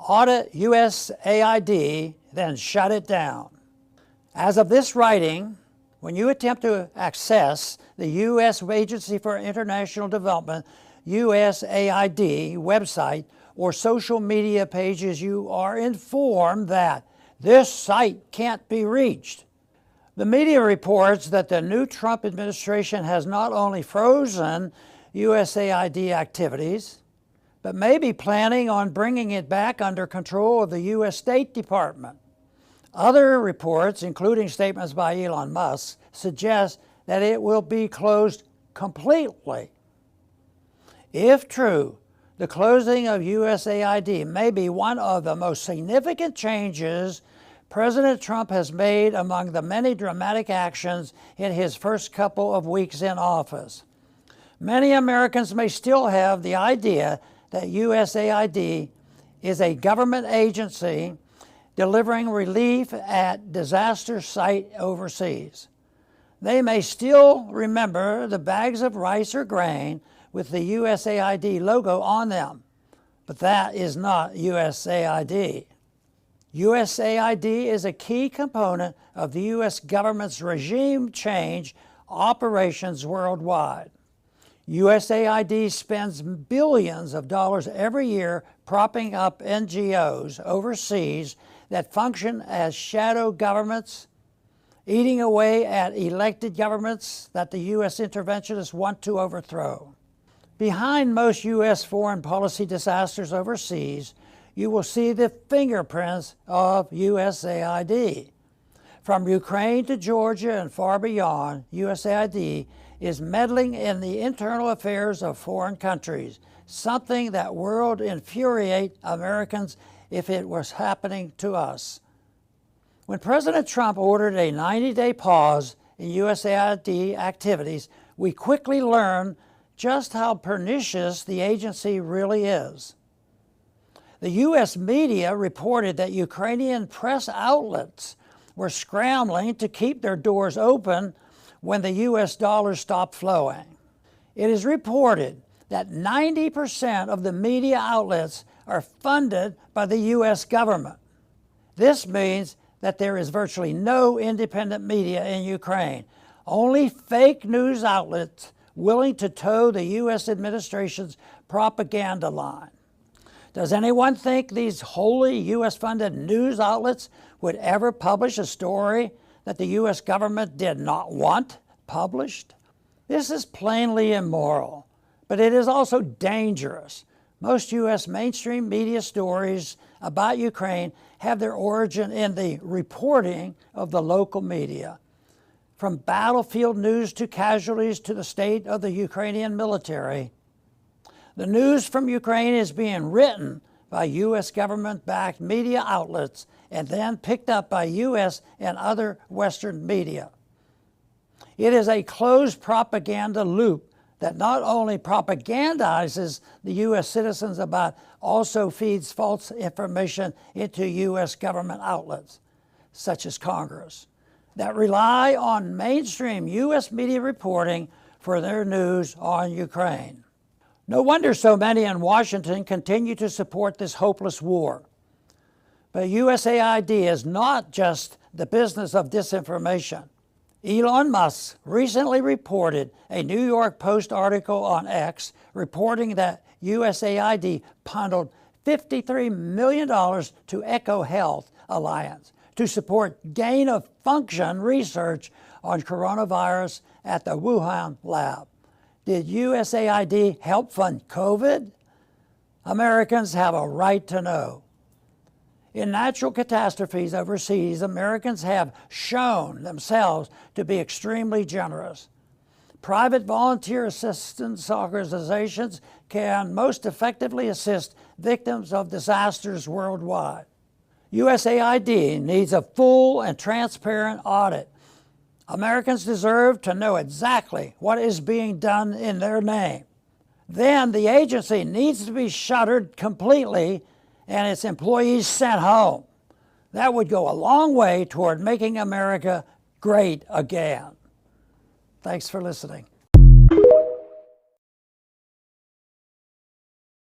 audit USAID, then shut it down. As of this writing, when you attempt to access the U.S. Agency for International Development, USAID website or social media pages, you are informed that this site can't be reached. The media reports that the new Trump administration has not only frozen USAID activities, but may be planning on bringing it back under control of the U.S. State Department. Other reports, including statements by Elon Musk, suggest that it will be closed completely. If true, the closing of USAID may be one of the most significant changes President Trump has made among the many dramatic actions in his first couple of weeks in office. Many Americans may still have the idea that USAID is a government agency delivering relief at disaster sites overseas. They may still remember the bags of rice or grain with the USAID logo on them, but that is not USAID. USAID is a key component of the U.S. government's regime change operations worldwide. USAID spends billions of dollars every year propping up NGOs overseas that function as shadow governments, eating away at elected governments that the U.S. interventionists want to overthrow. Behind most U.S. foreign policy disasters overseas, you will see the fingerprints of USAID. From Ukraine to Georgia and far beyond, USAID is meddling in the internal affairs of foreign countries, something that would infuriate Americans if it was happening to us. When President Trump ordered a 90-day pause in USAID activities, we quickly learned just how pernicious the agency really is. The U.S. media reported that Ukrainian press outlets were scrambling to keep their doors open when the U.S. dollar stopped flowing. It is reported that 90% of the media outlets are funded by the U.S. government. This means that there is virtually no independent media in Ukraine, only fake news outlets willing to toe the U.S. administration's propaganda line. Does anyone think these wholly U.S.-funded news outlets would ever publish a story that the U.S. government did not want published? This is plainly immoral, but it is also dangerous. Most U.S. mainstream media stories about Ukraine have their origin in the reporting of the local media. From battlefield news to casualties to the state of the Ukrainian military, the news from Ukraine is being written by U.S. government-backed media outlets and then picked up by U.S. and other Western media. It is a closed propaganda loop that not only propagandizes the U.S. citizens but also feeds false information into U.S. government outlets, such as Congress, that rely on mainstream U.S. media reporting for their news on Ukraine. No wonder so many in Washington continue to support this hopeless war. But USAID is not just the business of disinformation. Elon Musk recently reported a New York Post article on X reporting that USAID bundled $53 million to EcoHealth Alliance to support gain-of-function research on coronavirus at the Wuhan lab. Did USAID help fund COVID? Americans have a right to know. In natural catastrophes overseas, Americans have shown themselves to be extremely generous. Private volunteer assistance organizations can most effectively assist victims of disasters worldwide. USAID needs a full and transparent audit. Americans deserve to know exactly what is being done in their name. Then the agency needs to be shuttered completely and its employees sent home. That would go a long way toward making America great again. Thanks for listening.